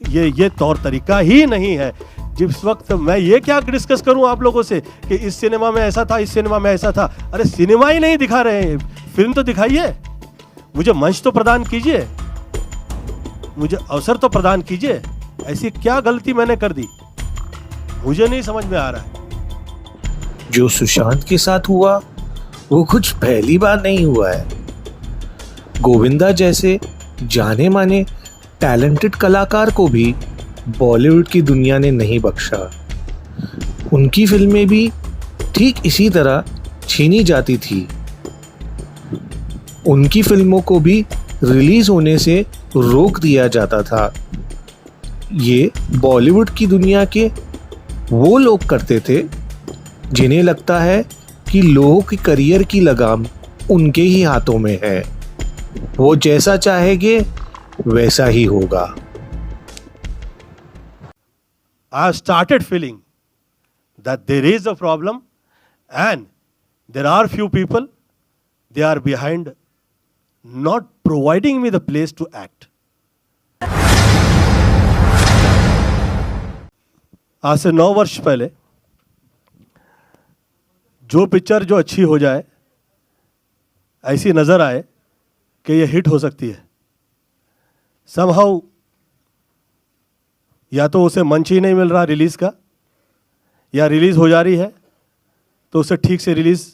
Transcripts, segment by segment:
ये तौर तरीका ही नहीं है। जिस वक्त मैं ये क्या डिस्कस करूं आप लोगों से कि इस सिनेमा में ऐसा था, इस सिनेमा में ऐसा था। अरे सिनेमा ही नहीं दिखा रहे हैं, फिल्म तो दिखाइए, मुझे मंच तो प्रदान कीजिए, मुझे अवसर तो प्रदान कीजिए। ऐसी क्या गलती मैंने कर दी, मुझे नहीं समझ में आ रहा है। जो सुशांत के साथ हुआ वो कुछ पहली बार नहीं हुआ है। गोविंदा जैसे जाने माने टैलेंटेड कलाकार को भी बॉलीवुड की दुनिया ने नहीं बख्शा। उनकी फिल्में भी ठीक इसी तरह छीनी जाती थी। उनकी फिल्मों को भी रिलीज होने से रोक दिया जाता था। ये बॉलीवुड की दुनिया के वो लोग करते थे जिन्हें लगता है कि लोगों की करियर की लगाम उनके ही हाथों में है, वो जैसा चाहेंगे वैसा ही होगा। I started feeling that there is a problem and there are few people, they are behind not providing me the place to act. आज से 9 वर्ष पहले जो पिक्चर जो अच्छी हो जाए, ऐसी नज़र आए कि ये हिट हो सकती है, somehow या तो उसे मंच ही नहीं मिल रहा रिलीज़ का, या रिलीज़ हो जा रही है तो उसे ठीक से रिलीज़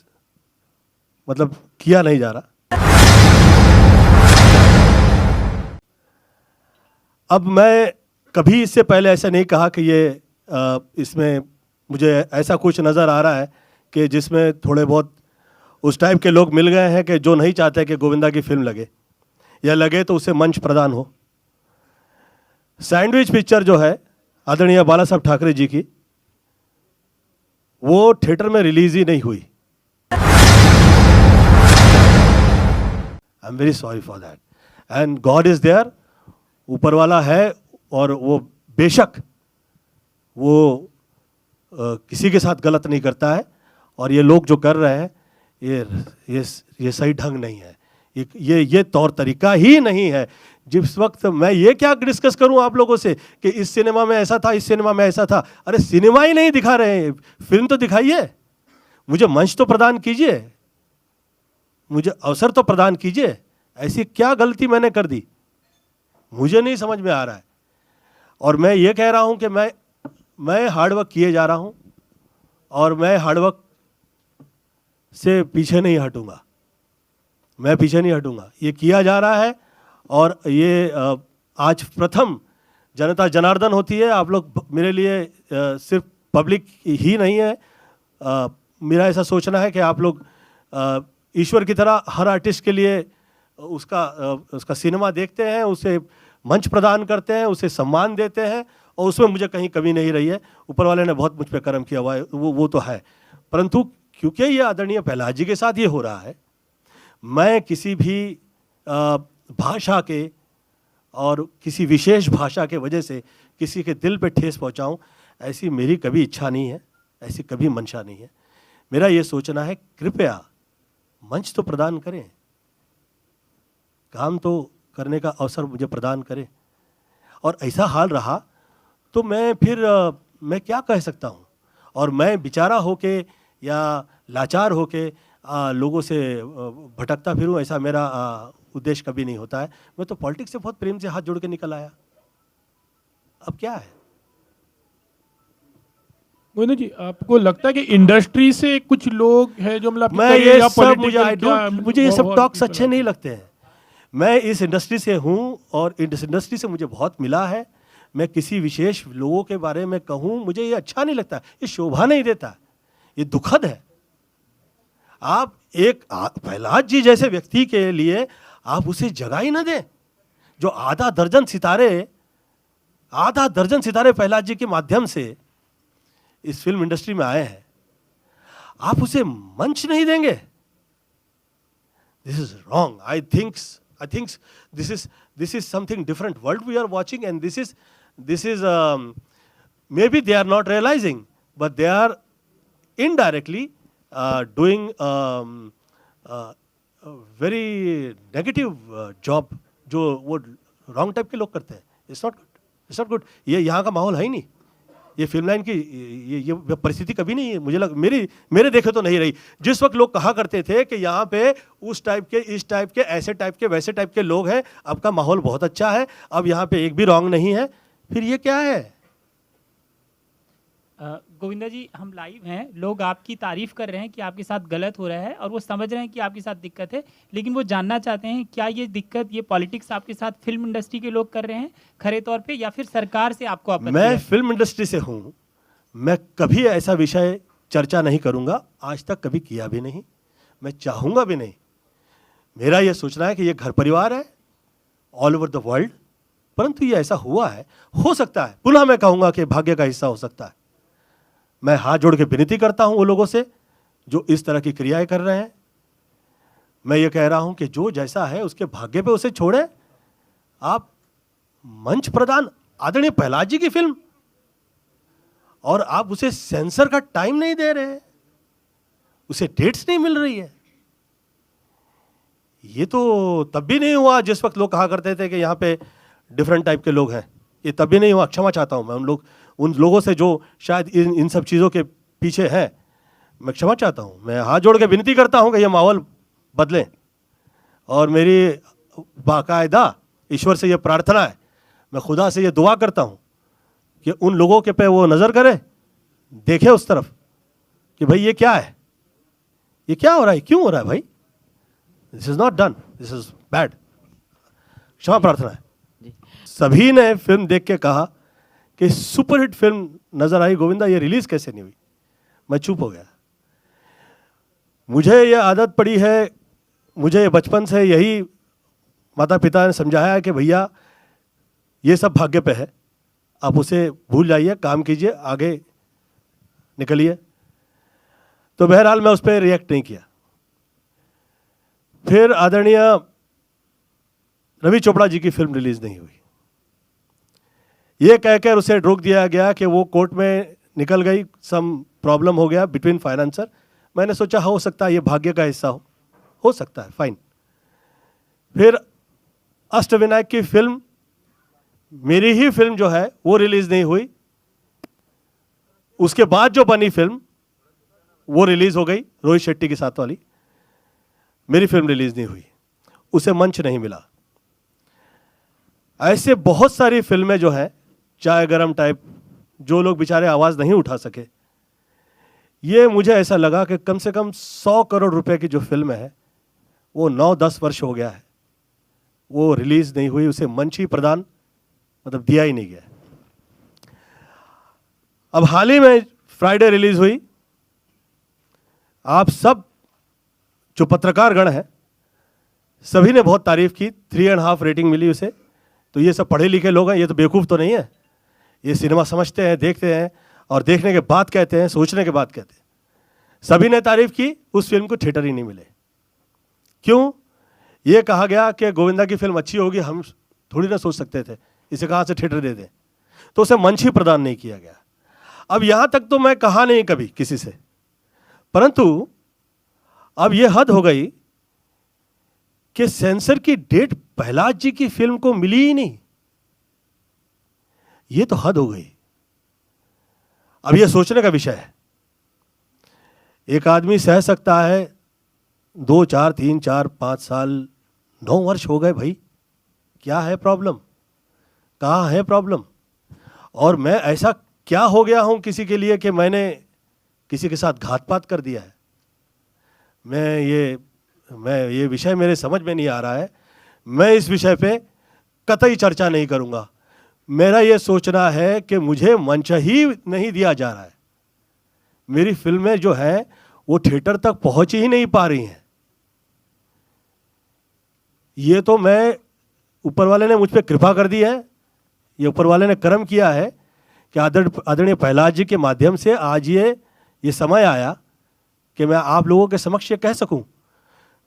मतलब किया नहीं जा रहा। अब मैं कभी इससे पहले ऐसा नहीं कहा कि ये इसमें मुझे ऐसा कुछ नज़र आ रहा है कि जिसमें थोड़े बहुत उस टाइप के लोग मिल गए हैं कि जो नहीं चाहते कि गोविंदा की फिल्म लगे, या लगे तो उसे मंच प्रदान हो। सैंडविच पिक्चर जो है आदरणीय बाला साहब ठाकरे जी की, वो थिएटर में रिलीज ही नहीं हुई। I am very sorry for that and God is there, ऊपर वाला है और वो बेशक वो किसी के साथ गलत नहीं करता है, और ये लोग जो कर रहे हैं ये सही ढंग नहीं है, ये तौर तरीका ही नहीं है। जिस वक्त मैं ये क्या डिस्कस करूं आप लोगों से कि इस सिनेमा में ऐसा था, इस सिनेमा में ऐसा था। अरे सिनेमा ही नहीं दिखा रहे हैं, फिल्म तो दिखाइए, मुझे मंच तो प्रदान कीजिए, मुझे अवसर तो प्रदान कीजिए। ऐसी क्या गलती मैंने कर दी, मुझे नहीं समझ में आ रहा है। और मैं ये कह रहा हूं कि मैं हार्डवर्क किए जा रहा हूं और मैं हार्डवर्क से पीछे नहीं हटूंगा, मैं पीछे नहीं हटूंगा। ये किया जा रहा है और ये आज प्रथम जनता जनार्दन होती है। आप लोग मेरे लिए सिर्फ पब्लिक ही नहीं है, मेरा ऐसा सोचना है कि आप लोग ईश्वर की तरह हर आर्टिस्ट के लिए उसका सिनेमा देखते हैं, उसे मंच प्रदान करते हैं, उसे सम्मान देते हैं, और उसमें मुझे कहीं कमी नहीं रही है। ऊपर वाले ने बहुत मुझ पर कर्म किया हुआ है, वो तो है। परंतु क्योंकि ये आदरणीय प्रहलाद जी के साथ ये हो रहा है, मैं किसी भी भाषा के और किसी विशेष भाषा के वजह से किसी के दिल पे ठेस पहुंचाऊं, ऐसी मेरी कभी इच्छा नहीं है, ऐसी कभी मंशा नहीं है। मेरा ये सोचना है कृपया मंच तो प्रदान करें, काम तो करने का अवसर मुझे प्रदान करें। और ऐसा हाल रहा तो मैं फिर मैं क्या कह सकता हूँ, और मैं बेचारा होके या लाचार होके लोगों से भटकता फिरूं, ऐसा मेरा उद्देश्य कभी नहीं होता है। मैं तो पॉलिटिक्स से बहुत प्रेम से हाथ जोड़ के निकल आया, अब क्या है। गोविंदा जी, आपको लगता है कि इंडस्ट्री से कुछ लोग हैं जो मतलब मैं ये सब मुझे ये सब टॉक्स अच्छे नहीं लगते हैं। मैं इस इंडस्ट्री से हूँ और इस इंडस्ट्री से मुझे बहुत मिला है। मैं किसी विशेष लोगों के बारे में कहूँ, मुझे ये अच्छा नहीं लगता, ये शोभा नहीं देता, ये दुखद है। आप एक प्रहलाद जी जैसे व्यक्ति के लिए आप उसे जगह ही ना दें, जो आधा दर्जन सितारे प्रहलाद जी के माध्यम से इस फिल्म इंडस्ट्री में आए हैं, आप उसे मंच नहीं देंगे। This is wrong. I think this is something different world we are watching, and this is maybe they are not realizing, but they are indirectly doing very negative job जो वो wrong type के लोग करते हैं। It's not good. It's not good. ये यहाँ का माहौल है ही नहीं, ये फिल्म लाइन की ये परिस्थिति कभी नहीं है, मुझे मेरे देखे तो नहीं रही। जिस वक्त लोग कहा करते थे कि यहाँ पे उस टाइप के, इस टाइप के, ऐसे टाइप के, वैसे टाइप के लोग हैं, अब का माहौल बहुत अच्छा है, अब यहाँ पे एक भी रॉन्ग नहीं है, फिर ये क्या है? गोविंदा जी, हम लाइव हैं, लोग आपकी तारीफ कर रहे हैं कि आपके साथ गलत हो रहा है और वो समझ रहे हैं कि आपके साथ दिक्कत है, लेकिन वो जानना चाहते हैं क्या ये दिक्कत, ये पॉलिटिक्स आपके साथ फिल्म इंडस्ट्री के लोग कर रहे हैं खरे तौर पे, या फिर सरकार से आपको आपत्ति मैं है? फिल्म इंडस्ट्री से हूँ, मैं कभी ऐसा विषय चर्चा नहीं करूँगा, आज तक कभी किया भी नहीं, मैं चाहूँगा भी नहीं। मेरा ये सोचना है कि ये घर परिवार है ऑल ओवर द वर्ल्ड, परंतु ये ऐसा हुआ है, हो सकता है, पुनः मैं कहूँगा कि भाग्य का हिस्सा हो सकता है। मैं हाथ जोड़ के विनती करता हूं वो लोगों से जो इस तरह की क्रियाएं कर रहे हैं। मैं ये कह रहा हूं कि जो जैसा है उसके भाग्य पे उसे छोड़ें। आप मंच प्रदान, आदरणीय प्रहलाद जी की फिल्म, और आप उसे सेंसर का टाइम नहीं दे रहे हैं, उसे डेट्स नहीं मिल रही है। ये तो तब भी नहीं हुआ जिस वक्त लोग कहा करते थे कि यहाँ पे डिफरेंट टाइप के लोग हैं, ये तब भी नहीं हुआ। क्षमा चाहता हूं मैं उन लोगों से जो शायद इन सब चीज़ों के पीछे हैं, मैं क्षमा चाहता हूं। मैं हाथ जोड़ के विनती करता हूं कि ये माहौल बदलें, और मेरी बाकायदा ईश्वर से ये प्रार्थना है, मैं खुदा से ये दुआ करता हूं कि उन लोगों के पे वो नज़र करे, देखे उस तरफ कि भाई ये क्या है, ये क्या हो रहा है, क्यों हो रहा है भाई, this is not done, this is bad. क्षमा प्रार्थना है। सभी ने फिल्म देख के कहा कि सुपरहिट फिल्म नजर आई, गोविंदा ये रिलीज कैसे नहीं हुई? मैं चुप हो गया। मुझे ये आदत पड़ी है, मुझे बचपन से यही माता पिता ने समझाया है कि भैया ये सब भाग्य पे है, आप उसे भूल जाइए, काम कीजिए, आगे निकलिए। तो बहरहाल मैं उस पर रिएक्ट नहीं किया। फिर आदरणीय रवि चोपड़ा जी की फिल्म रिलीज नहीं हुई, ये कहकर उसे रोक दिया गया कि वो कोर्ट में निकल गई, सम प्रॉब्लम हो गया बिटवीन फाइनेंसर। मैंने सोचा हो सकता है ये भाग्य का हिस्सा हो सकता है, फाइन। फिर अष्टविनायक की फिल्म, मेरी ही फिल्म जो है वो रिलीज नहीं हुई। उसके बाद जो बनी फिल्म वो रिलीज हो गई, रोहित शेट्टी के साथ वाली, मेरी फिल्म रिलीज नहीं हुई, उसे मंच नहीं मिला। ऐसे बहुत सारी फिल्में जो हैं चाय गरम टाइप, जो लोग बेचारे आवाज़ नहीं उठा सके, ये मुझे ऐसा लगा कि कम से कम 100 करोड़ रुपए की जो फिल्म है वो 9-10 वर्ष हो गया है, वो रिलीज नहीं हुई, उसे मंच ही प्रदान मतलब दिया ही नहीं गया। अब हाल ही में फ्राइडे रिलीज हुई, आप सब जो पत्रकार गण हैं सभी ने बहुत तारीफ की, 3.5 रेटिंग मिली उसे। तो ये सब पढ़े लिखे लोग हैं, ये तो बेवकूफ़ तो नहीं है, ये सिनेमा समझते हैं, देखते हैं और देखने के बाद कहते हैं, सोचने के बाद कहते हैं। सभी ने तारीफ की, उस फिल्म को थिएटर ही नहीं मिले। क्यों? ये कहा गया कि गोविंदा की फिल्म अच्छी होगी, हम थोड़ी ना सोच सकते थे इसे कहाँ से थिएटर दे दें, तो उसे मंच ही प्रदान नहीं किया गया। अब यहाँ तक तो मैं कहा नहीं कभी किसी से, परंतु अब ये हद हो गई कि सेंसर की डेट प्रहलाद जी की फिल्म को मिली ही नहीं। ये तो हद हो गई। अब ये सोचने का विषय है। एक आदमी सह सकता है 2, 4, 3, 4, 5 साल, 9 वर्ष हो गए भाई, क्या है प्रॉब्लम, कहाँ है प्रॉब्लम? और मैं ऐसा क्या हो गया हूं किसी के लिए कि मैंने किसी के साथ घात-पात कर दिया है? मैं ये विषय मेरे समझ में नहीं आ रहा है। मैं इस विषय पे कतई चर्चा नहीं करूंगा। मेरा ये सोचना है कि मुझे मंच ही नहीं दिया जा रहा है। मेरी फिल्में जो हैं वो थिएटर तक पहुंच ही नहीं पा रही हैं। ये तो मैं, ऊपर वाले ने मुझ पे कृपा कर दी है, ये ऊपर वाले ने कर्म किया है कि आदरणीय प्रहलाद जी के माध्यम से आज ये समय आया कि मैं आप लोगों के समक्ष ये कह सकूं।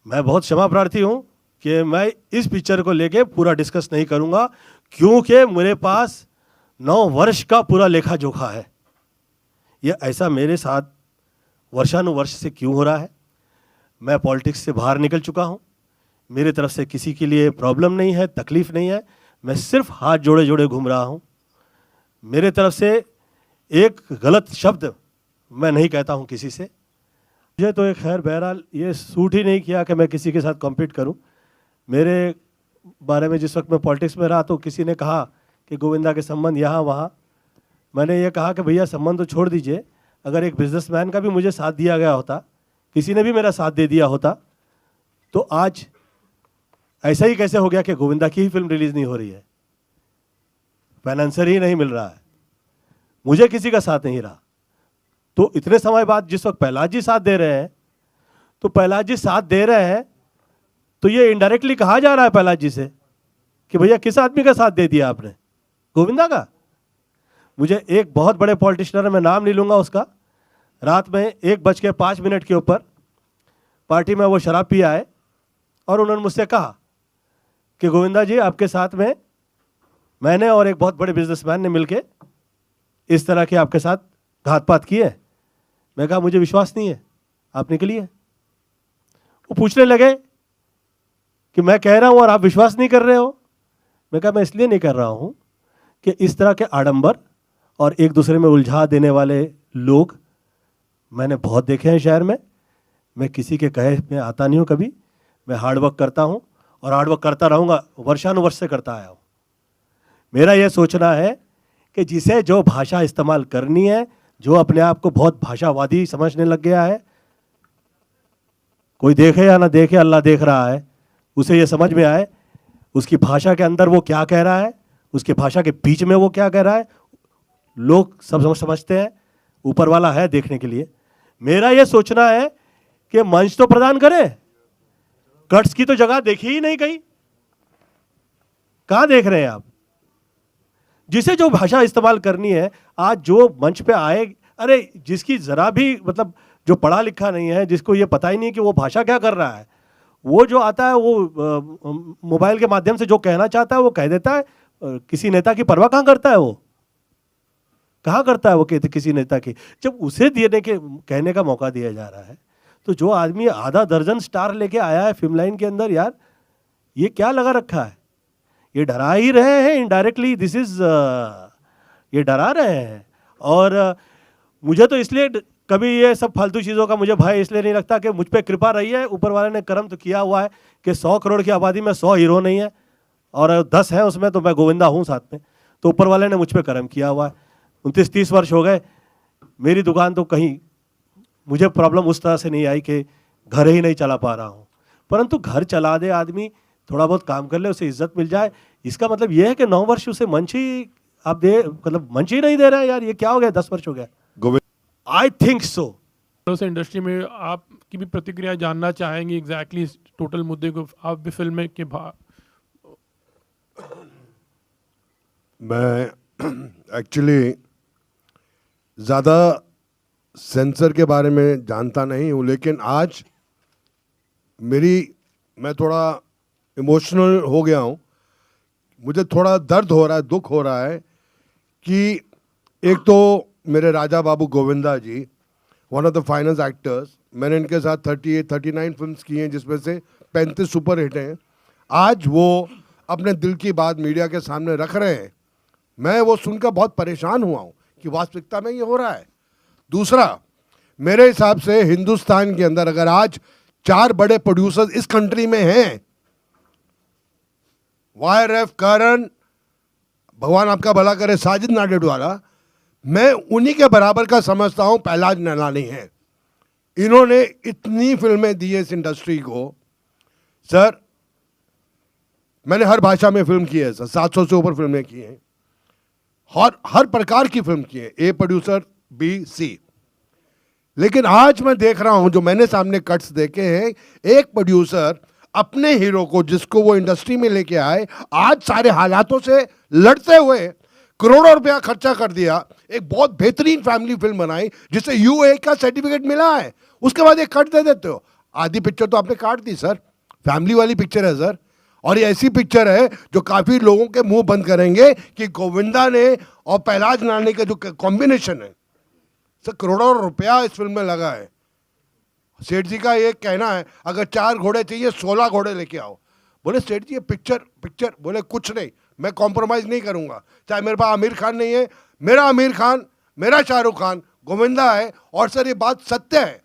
मैं बहुत क्षमा प्रार्थी हूं कि मैं इस पिक्चर को लेके पूरा डिस्कस नहीं करूंगा, क्योंकि मेरे पास 9 वर्ष का पूरा लेखा जोखा है। ये ऐसा मेरे साथ वर्षानुवर्ष से क्यों हो रहा है? मैं पॉलिटिक्स से बाहर निकल चुका हूं, मेरे तरफ से किसी के लिए प्रॉब्लम नहीं है, तकलीफ नहीं है। मैं सिर्फ हाथ जोड़े जोड़े घूम रहा हूं मेरे तरफ से एक गलत शब्द मैं नहीं कहता हूँ किसी से। मुझे तो एक खैर बहरहाल ये सूट ही नहीं किया कि मैं किसी के साथ कॉम्पीट करूँ। मेरे बारे में जिस वक्त मैं पॉलिटिक्स में रहा तो किसी ने कहा कि गोविंदा के संबंध यहाँ वहाँ, मैंने ये कहा कि भैया संबंध तो छोड़ दीजिए, अगर एक बिजनेसमैन का भी मुझे साथ दिया गया होता, किसी ने भी मेरा साथ दे दिया होता, तो आज ऐसा ही कैसे हो गया कि गोविंदा की ही फिल्म रिलीज नहीं हो रही है, फाइनेंसर ही नहीं मिल रहा है, मुझे किसी का साथ नहीं रहा। तो इतने समय बाद जिस वक्त प्रहलाद जी साथ दे रहे हैं, तो प्रहलाद जी साथ दे रहे हैं तो ये इनडायरेक्टली कहा जा रहा है प्रहलाद जी से कि भैया किस आदमी का साथ दे दिया आपने, गोविंदा का। मुझे एक बहुत बड़े पॉलिटिशियन, मैं नाम नहीं लूंगा उसका, रात में 1:05 के ऊपर पार्टी में वो शराब पी आए और उन्होंने मुझसे कहा कि गोविंदा जी आपके साथ में मैंने और एक बहुत बड़े बिजनेसमैन ने मिलके इस तरह के आपके साथ घातपात किए। मैं कहा मुझे विश्वास नहीं है, आप निकलिए। वो पूछने लगे कि मैं कह रहा हूं और आप विश्वास नहीं कर रहे हो। मैं कहा मैं इसलिए नहीं कर रहा हूं कि इस तरह के आडंबर और एक दूसरे में उलझा देने वाले लोग मैंने बहुत देखे हैं शहर में। मैं किसी के कहे में आता नहीं हूं कभी, मैं हार्डवर्क करता हूं और हार्डवर्क करता रहूंगा, वर्षानुवर्ष से करता आया हूं। मेरा यह सोचना है कि जिसे जो भाषा इस्तेमाल करनी है, जो अपने आप को बहुत भाषावादी समझने लग गया है, कोई देखे या ना देखे, अल्लाह देख रहा है, उसे ये समझ में आए उसकी भाषा के अंदर वो क्या कह रहा है, उसकी भाषा के बीच में वो क्या कह रहा है। लोग सब समझते हैं, ऊपर वाला है देखने के लिए। मेरा ये सोचना है कि मंच तो प्रदान करें, कट्स की तो जगह देखी ही नहीं कहीं। कहां देख रहे हैं आप? जिसे जो भाषा इस्तेमाल करनी है, आज जो मंच पे आए, अरे जिसकी जरा भी मतलब जो पढ़ा लिखा नहीं है, जिसको ये पता ही नहीं कि वो भाषा क्या कर रहा है, वो जो आता है वो मोबाइल के माध्यम से जो कहना चाहता है वो कह देता है। किसी नेता की परवाह कहाँ करता है वो, कहाँ करता है वो किसी नेता की, जब उसे देने के कहने का मौका दिया जा रहा है। तो जो आदमी आधा दर्जन स्टार लेके आया है फिल्म लाइन के अंदर, यार ये क्या लगा रखा है? ये डरा ही रहे हैं इनडायरेक्टली, दिस इज ये डरा रहे हैं। और मुझे तो इसलिए कभी ये सब फालतू चीज़ों का मुझे भय इसलिए नहीं लगता कि मुझ पे कृपा रही है, ऊपर वाले ने कर्म तो किया हुआ है कि 100 करोड़ की आबादी में 100 हीरो नहीं है और 10 हैं उसमें, तो मैं गोविंदा हूँ साथ में। तो ऊपर वाले ने मुझ पे कर्म किया हुआ है। 29-30 वर्ष हो गए, मेरी दुकान तो कहीं मुझे प्रॉब्लम उस तरह से नहीं आई कि घर ही नहीं चला पा रहा हूँ। परंतु घर चला दे आदमी, थोड़ा बहुत काम कर ले, उसे इज्जत मिल जाए, इसका मतलब ये है कि 9 वर्ष उसे मंच ही आप दे, मतलब मंच ही नहीं दे रहे हैं। यार ये क्या हो गया, 10 वर्ष हो गया। I think so. उस इंडस्ट्री में आपकी भी प्रतिक्रिया जानना चाहेंगे एग्जैक्टली इस टोटल मुद्दे को, आप भी फिल्म में के मैं एक्चुअली ज़्यादा सेंसर के बारे में जानता नहीं हूँ, लेकिन आज मैं थोड़ा इमोशनल हो गया हूँ। मुझे थोड़ा दर्द हो रहा है, दुख हो रहा है कि एक तो मेरे Raja Babu Govinda ji, one of the finest actors, मैंने इनके साथ 38-39 फिल्म्स की हैं, जिसमें से 35 सुपर हिट हैं। आज वो अपने दिल की बात मीडिया के सामने रख रहे हैं। मैं वो सुनकर बहुत परेशान हुआ हूँ कि वास्तविकता में ये हो रहा है। दूसरा, मेरे हिसाब से हिंदुस्तान के अंदर अगर आज 4 बड़े प्रोड्यूसर्स इस कंट्री में हैं, YRF, करण, भगवान आपका भला करे, साजिद नाडियाडवाला, मैं उन्हीं के बराबर का समझता हूं प्रहलाद नैलानी है। इन्होंने इतनी फिल्में दी है इस इंडस्ट्री को। सर मैंने हर भाषा में फिल्म की है सर, 700 से ऊपर फिल्में की हैं, हर प्रकार की फिल्म की है, ए प्रोड्यूसर, बी, सी। लेकिन आज मैं देख रहा हूं, जो मैंने सामने कट्स देखे हैं, एक प्रोड्यूसर अपने हीरो को, जिसको वो इंडस्ट्री में लेके आए, आज सारे हालातों से लड़ते हुए करोड़ों रुपया खर्चा कर दिया, एक बहुत बेहतरीन फैमिली फिल्म बनाई जिसे UA का सर्टिफिकेट मिला है। उसके बाद एक कट दे देते हो। आधी पिक्चर तो आपने काट दी सर, फैमिली वाली पिक्चर है सर, और ये ऐसी पिक्चर है जो काफी लोगों के मुंह बंद करेंगे कि गोविंदा ने और प्रहलाद नानी का जो कॉम्बिनेशन है सर, करोड़ों रुपया इस फिल्म में लगा है। सेठ जी का ये कहना है, अगर 4 घोड़े चाहिए 16 घोड़े लेके आओ। बोले सेठ जी ये पिक्चर, बोले कुछ नहीं, मैं कॉम्प्रोमाइज़ नहीं करूंगा, चाहे मेरे पास आमिर खान नहीं है, मेरा आमिर खान, मेरा शाहरुख खान, गोविंदा है। और सर ये बात सत्य है,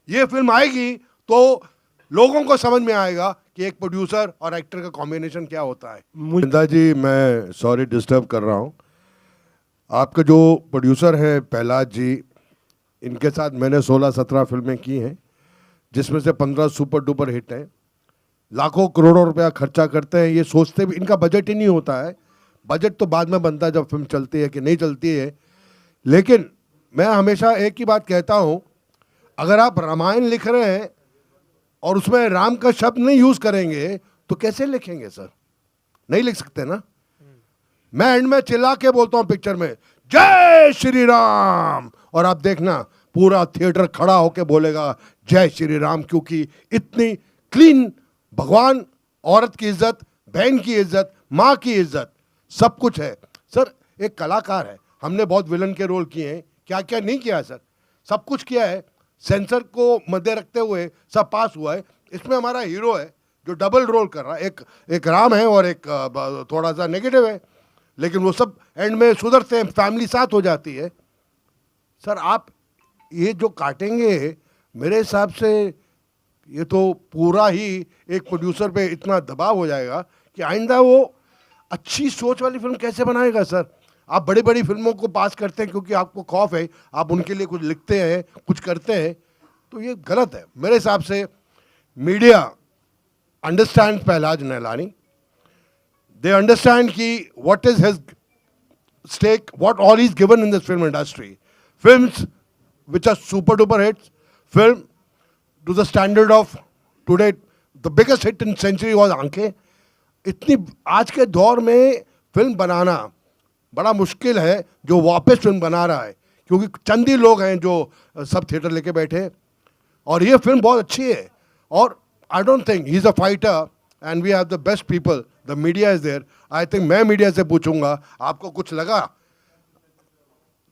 ये फिल्म आएगी तो लोगों को समझ में आएगा कि एक प्रोड्यूसर और एक्टर का कॉम्बिनेशन क्या होता है। गोविंदा जी, मैं सॉरी डिस्टर्ब कर रहा हूँ। आपके जो प्रोड्यूसर हैं प्रहलाद जी, इनके साथ मैंने 16-17 फिल्में की हैं, जिसमें से 15 सुपर डुपर हिट हैं। लाखों करोड़ों रुपया खर्चा करते हैं, ये सोचते भी इनका बजट ही नहीं होता है। बजट तो बाद में बनता है जब फिल्म चलती है कि नहीं चलती है। लेकिन मैं हमेशा एक ही बात कहता हूँ, अगर आप रामायण लिख रहे हैं और उसमें राम का शब्द नहीं यूज़ करेंगे तो कैसे लिखेंगे सर? नहीं लिख सकते ना। मैं एंड में चिल्ला के बोलता हूँ पिक्चर में, जय श्री राम, और आप देखना पूरा थिएटर खड़ा होके बोलेगा जय श्री राम, क्योंकि इतनी क्लीन भगवान, औरत की इज्जत, बहन की इज्जत, माँ की इज्जत, सब कुछ है। सर एक कलाकार है, हमने बहुत विलन के रोल किए हैं, क्या क्या नहीं किया है सर, सब कुछ किया है। सेंसर को मध्य रखते हुए सब पास हुआ है। इसमें हमारा हीरो है जो डबल रोल कर रहा है, एक राम है और एक थोड़ा सा नेगेटिव है, लेकिन वो सब एंड में सुधरते हैं, फैमिली साथ हो जाती है। सर आप ये जो काटेंगे, मेरे हिसाब से ये तो पूरा ही एक प्रोड्यूसर पे इतना दबाव हो जाएगा कि आइंदा वो अच्छी सोच वाली फिल्म कैसे बनाएगा सर? आप बड़ी बड़ी फिल्मों को पास करते हैं क्योंकि आपको खौफ है, आप उनके लिए कुछ लिखते हैं, कुछ करते हैं, तो ये गलत है मेरे हिसाब से। Media understand Prahlad Nailani, they understand ki what is his stake, what all he's given in this film industry. Films which are super duper hits, film to the standard of today, the biggest hit in century was आंखें। इतनी आज के दौर में film बनाना बड़ा मुश्किल है जो वापस फिल्म बना रहा है, क्योंकि चंद ही लोग हैं जो सब थिएटर लेके बैठे, और ये फिल्म बहुत अच्छी है। और I don't think he is a fighter and we have the best people, the media is there. I think मैं मीडिया से पूछूंगा आपको कुछ लगा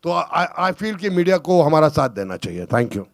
तो आई फील कि मीडिया को हमारा साथ देना चाहिए। Thank you.